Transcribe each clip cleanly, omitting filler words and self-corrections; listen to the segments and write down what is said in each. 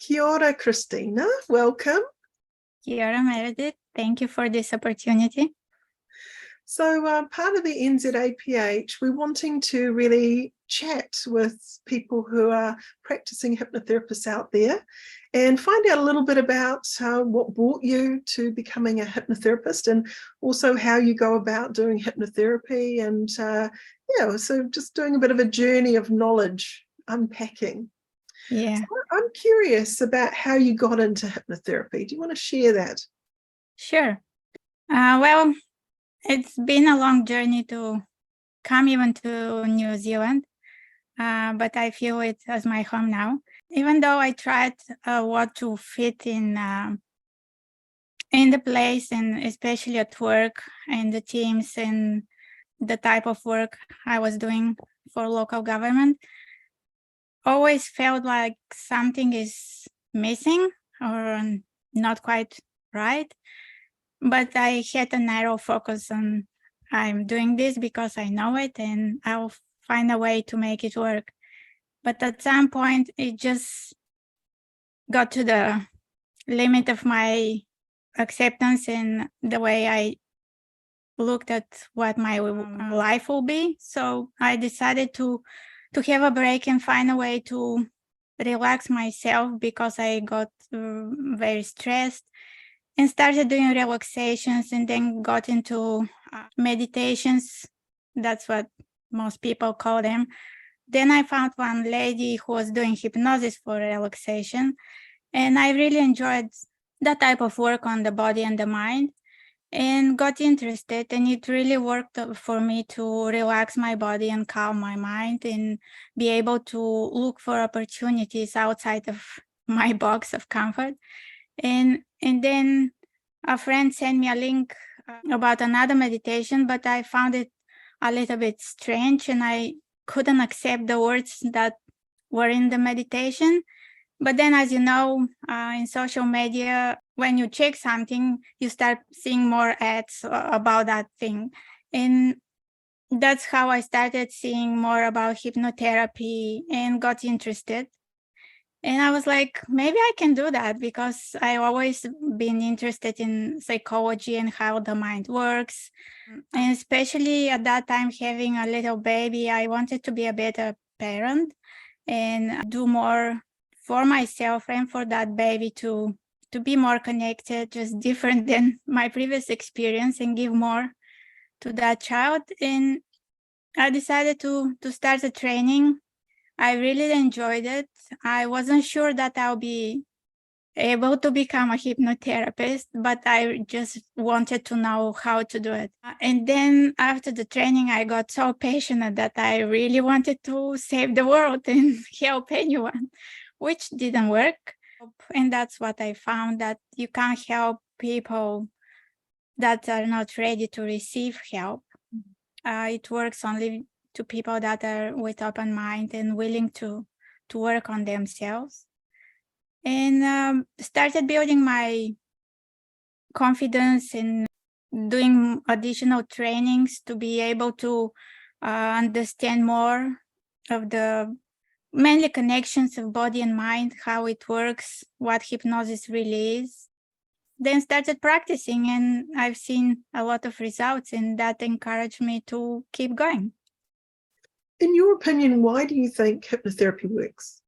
Kia ora, Christina. Welcome. Kia ora, Meredith. Thank you for this opportunity. So part of the NZAPH, we're wanting to really chat with people who are practicing hypnotherapists out there and find out a little bit about what brought you to becoming a hypnotherapist and also how you go about doing hypnotherapy and, so just doing a bit of a journey of knowledge, unpacking. Yeah. So I'm curious about how you got into hypnotherapy. Do you want to share that? Sure. Well, it's been a long journey to come even to New Zealand, but I feel it as my home now. Even though I tried what to fit in the place and especially at work and the teams and the type of work I was doing for local government, always felt like something is missing or not quite right. But I had a narrow focus on I'm doing this because I know it and I'll find a way to make it work. But at some point, it just got to the limit of my acceptance and the way I looked at what my life will be. So I decided to have a break and find a way to relax myself because I got very stressed and started doing relaxations and then got into meditations. That's what most people call them. Then I found one lady who was doing hypnosis for relaxation, and I really enjoyed that type of work on the body and the mind and got interested, and it really worked for me to relax my body and calm my mind and be able to look for opportunities outside of my box of comfort. And then a friend sent me a link about another meditation, but I found it a little bit strange and I couldn't accept the words that were in the meditation. But then, as you know, in social media, when you check something, you start seeing more ads about that thing. And that's how I started seeing more about hypnotherapy and got interested. And I was like, maybe I can do that because I always been interested in psychology and how the mind works. And especially at that time, having a little baby, I wanted to be a better parent and do more for myself and for that baby to be more connected, just different than my previous experience and give more to that child. And I decided to start the training. I really enjoyed it. I wasn't sure that I'll be able to become a hypnotherapist, but I just wanted to know how to do it. And then after the training, I got so passionate that I really wanted to save the world and help anyone, which didn't work. And that's what I found, that you can't help people that are not ready to receive help. It works only to people that are with open mind and willing to work on themselves. And started building my confidence in doing additional trainings to be able to understand more of the mainly connections of body and mind, how it works, what hypnosis really is. Then started practicing, and I've seen a lot of results, and that encouraged me to keep going. In your opinion, why do you think hypnotherapy works?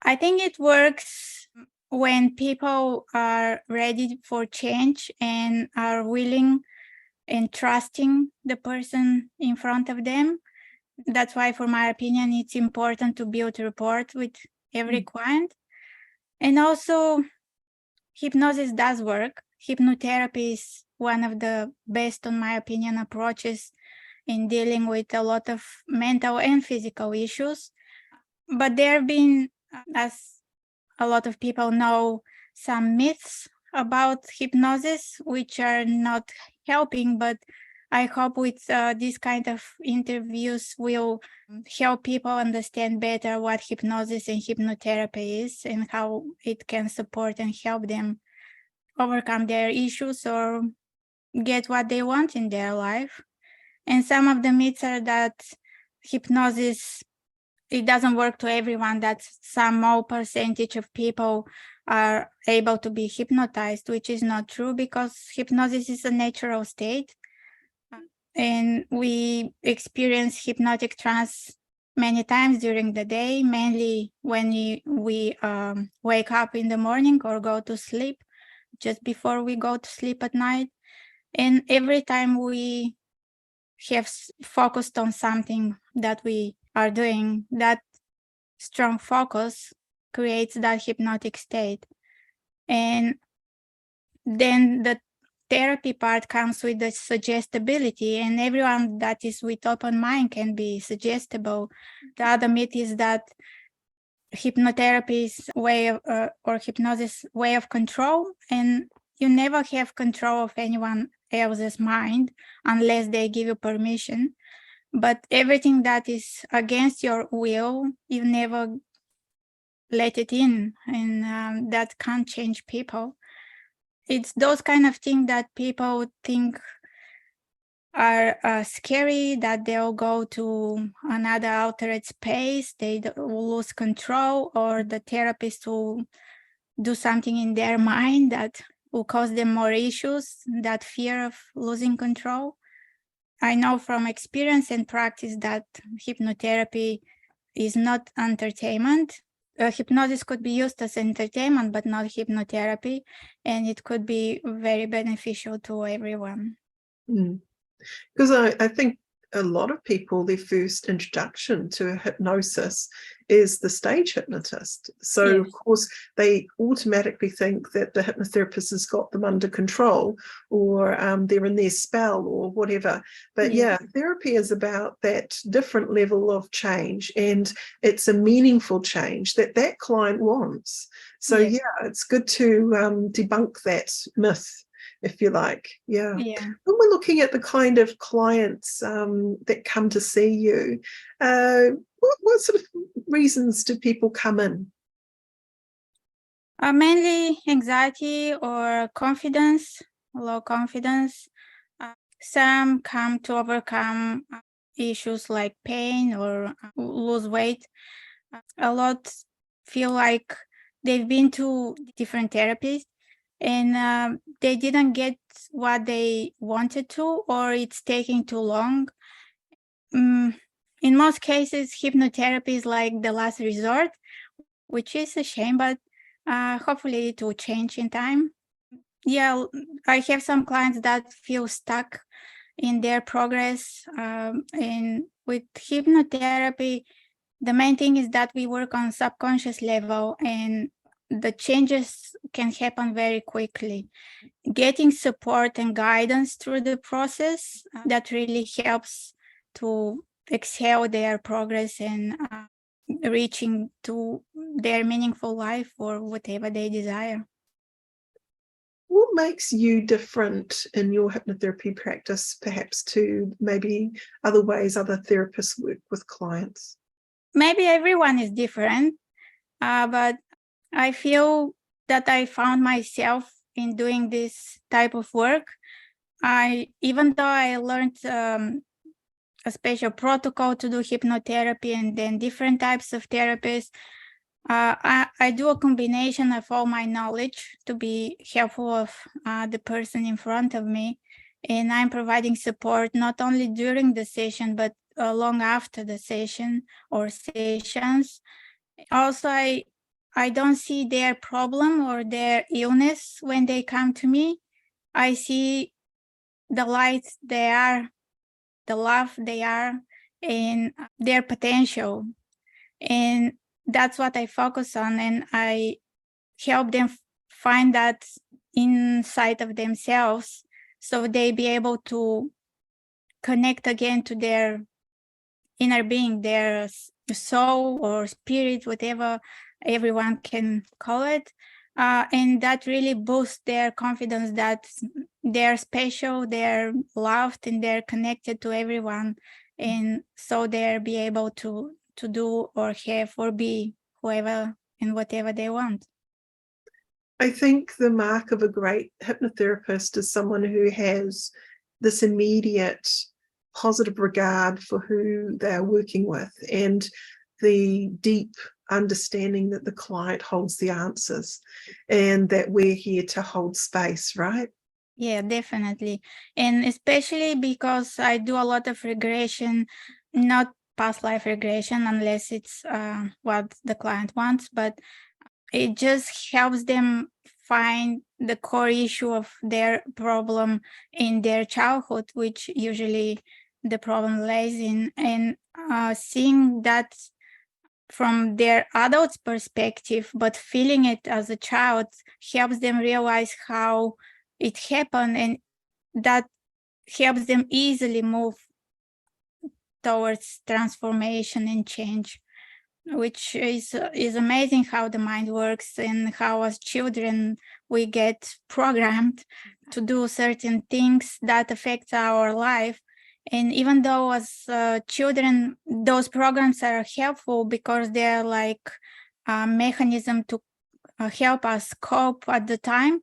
I think it works when people are ready for change and are willing and trusting the person in front of them. That's why, for my opinion, it's important to build rapport with every client. And also, hypnosis does work. Hypnotherapy is one of the best, in my opinion, approaches in dealing with a lot of mental and physical issues. But there have been, as a lot of people know, some myths about hypnosis, which are not helping, but I hope with these kind of interviews will help people understand better what hypnosis and hypnotherapy is and how it can support and help them overcome their issues or get what they want in their life. And some of the myths are that hypnosis it doesn't work to everyone, that some small percentage of people are able to be hypnotized, which is not true, because hypnosis is a natural state. And we experience hypnotic trance many times during the day, mainly when we wake up in the morning or go to sleep, just before we go to sleep at night. And every time we have focused on something that we are doing, that strong focus creates that hypnotic state. And then the therapy part comes with the suggestibility, and everyone that is with open mind can be suggestible. The other myth is that hypnotherapy is way of, or hypnosis way of control, and you never have control of anyone else's mind unless they give you permission. But everything that is against your will, you never let it in, and that can't change people. It's those kind of things that people think are scary, that they'll go to another altered space, they will lose control, or the therapist will do something in their mind that will cause them more issues, that fear of losing control. I know from experience and practice that hypnotherapy is not entertainment. Hypnosis could be used as entertainment, but not hypnotherapy, and it could be very beneficial to everyone. Because I think a lot of people, their first introduction to hypnosis is the stage hypnotist. So, Yes. Of course, they automatically think that the hypnotherapist has got them under control, or they're in their spell or whatever. But yeah, therapy is about that different level of change, and it's a meaningful change that that client wants. So yeah, it's good to debunk that myth, if you like. Yeah. When we're looking at the kind of clients that come to see you, what sort of reasons do people come in? Mainly anxiety or confidence, low confidence. Some come to overcome issues like pain or lose weight. A lot feel like they've been to different therapies and they didn't get what they wanted to, or it's taking too long. In most cases, hypnotherapy is like the last resort, which is a shame, but hopefully it will change in time. Yeah, I have some clients that feel stuck in their progress. And with hypnotherapy, the main thing is that we work on subconscious level, and the changes can happen very quickly. Getting support and guidance through the process, that really helps to excel their progress and reaching to their meaningful life or whatever they desire. What makes you different in your hypnotherapy practice, perhaps, to maybe other ways other therapists work with clients? Maybe everyone is different, but I feel that I found myself in doing this type of work. Even though I learned a special protocol to do hypnotherapy and then different types of therapies, I do a combination of all my knowledge to be helpful of the person in front of me. And I'm providing support not only during the session, but long after the session or sessions. Also, I don't see their problem or their illness when they come to me. I see the light they are, the love they are, and their potential. And that's what I focus on, and I help them find that inside of themselves, so they be able to connect again to their inner being, their soul or spirit, whatever everyone can call it. And that really boosts their confidence that they're special, they're loved, and they're connected to everyone. And so they'll be able to do or have or be whoever and whatever they want. I think the mark of a great hypnotherapist is someone who has this immediate positive regard for who they're working with, and the deep understanding that the client holds the answers and that we're here to hold space, right? Yeah, definitely. And especially because I do a lot of regression, not past life regression, unless it's what the client wants, but it just helps them find the core issue of their problem in their childhood, which usually the problem lays in. And seeing that from their adult's perspective, but feeling it as a child helps them realize how it happened, and that helps them easily move towards transformation and change, which is amazing how the mind works and how as children we get programmed to do certain things that affect our life. And even though as children those programs are helpful because they're like a mechanism to help us cope at the time,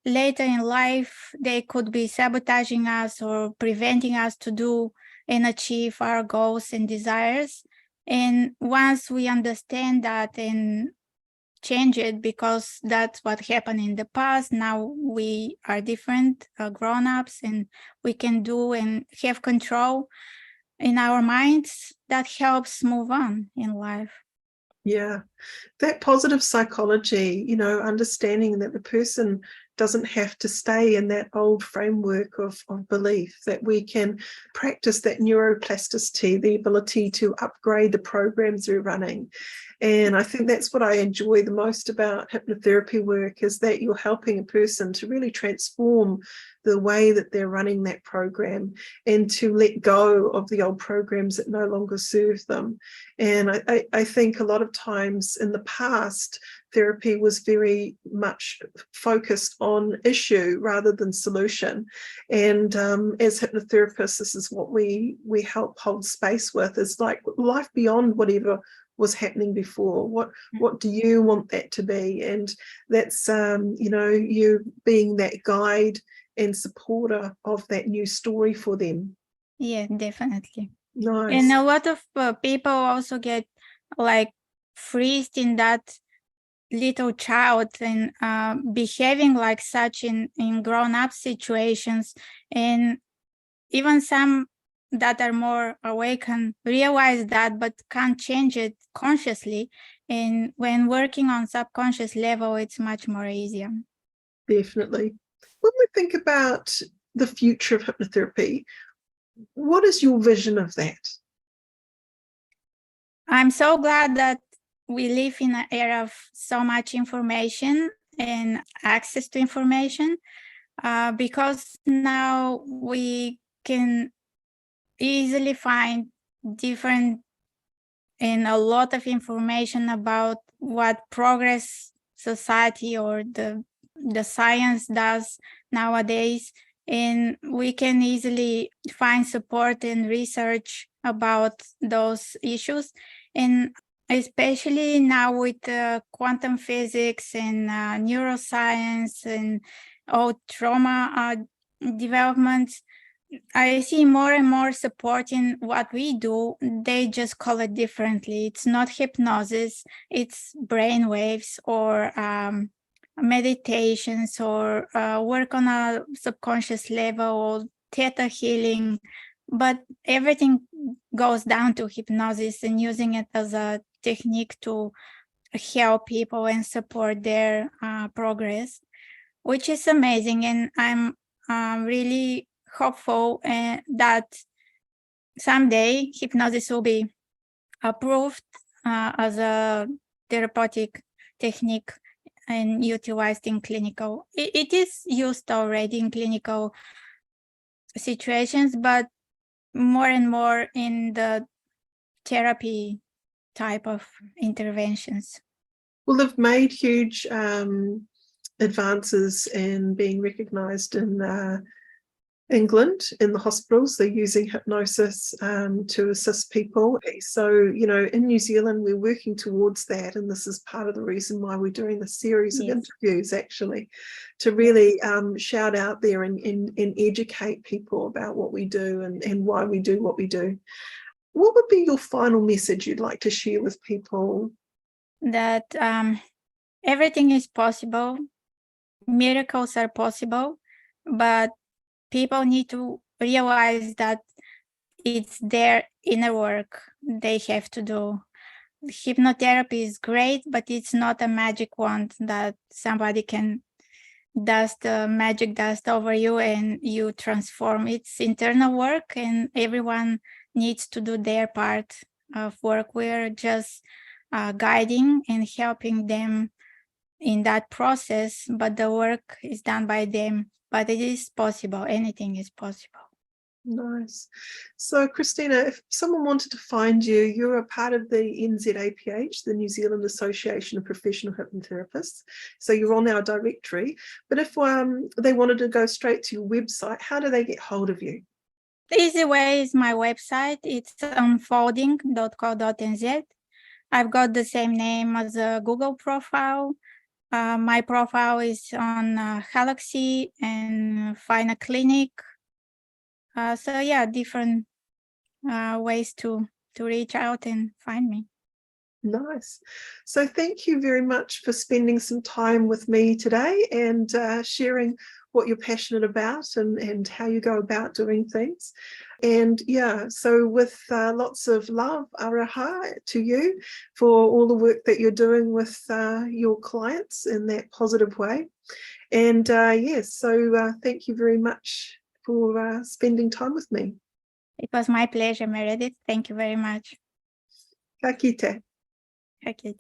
later in life they could be sabotaging us or preventing us to do and achieve our goals and desires. And once we understand that and change it, because that's what happened in the past, now we are different grown-ups and we can do and have control in our minds, that helps move on in life. Yeah, that positive psychology, understanding that the person doesn't have to stay in that old framework of belief, that we can practice that neuroplasticity, the ability to upgrade the programs we're running. And I think that's what I enjoy the most about hypnotherapy work, is that you're helping a person to really transform the way that they're running that program and to let go of the old programs that no longer serve them. And I think a lot of times in the past, therapy was very much focused on issue rather than solution. And as hypnotherapists, this is what we help hold space with, is like life beyond whatever was happening before. What do you want that to be? And that's you being that guide and supporter of that new story for them. Yeah, definitely. Nice. And a lot of people also get like freezed in that little child and behaving like such in grown-up situations. And even some that are more awakened realize that, but can't change it consciously. And when working on subconscious level, it's much more easier. Definitely. When we think about the future of hypnotherapy, what is your vision of that? I'm so glad that we live in an era of so much information and access to information, because now we can easily find different and a lot of information about what progress society or the science does nowadays, and we can easily find support and research about those issues. And especially now with quantum physics and neuroscience and all trauma developments, I see more and more supporting what we do. They just call it differently. It's not hypnosis, it's brain waves or meditations or work on a subconscious level or theta healing. But everything goes down to hypnosis and using it as a technique to help people and support their progress, which is amazing. And I'm really hopeful that someday hypnosis will be approved as a therapeutic technique and utilized in clinical. It is used already in clinical situations, but more and more in the therapy type of interventions. Well, they've made huge advances in being recognised in England in the hospitals. They're using hypnosis to assist people. So, in New Zealand, we're working towards that. And this is part of the reason why we're doing this series of interviews, actually, to really shout out there and educate people about what we do and why we do what we do. what would be your final message you'd like to share with people? That everything is possible, miracles are possible, but people need to realize that it's their inner work they have to do. Hypnotherapy is great, but it's not a magic wand that somebody can dust magic dust over you and you transform. It's internal work, and everyone needs to do their part of work. We're just guiding and helping them in that process, but the work is done by them. But it is possible. Anything is possible. Nice. So, Christina, if someone wanted to find you, you're a part of the NZAPH, the New Zealand Association of Professional Hypnotherapists. So you're on our directory. But if they wanted to go straight to your website, how do they get hold of you? The easy way is my website. It's unfolding.co.nz. I've got the same name as a Google profile. My profile is on Galaxy and Find a Clinic. So yeah, different ways to reach out and find me. Nice. So thank you very much for spending some time with me today and sharing what you're passionate about and how you go about doing things. And yeah, so with lots of love, araha to you for all the work that you're doing with your clients in that positive way. And yes, so thank you very much for spending time with me. It was my pleasure, Meredith. Thank you very much. Ka kite. Okay.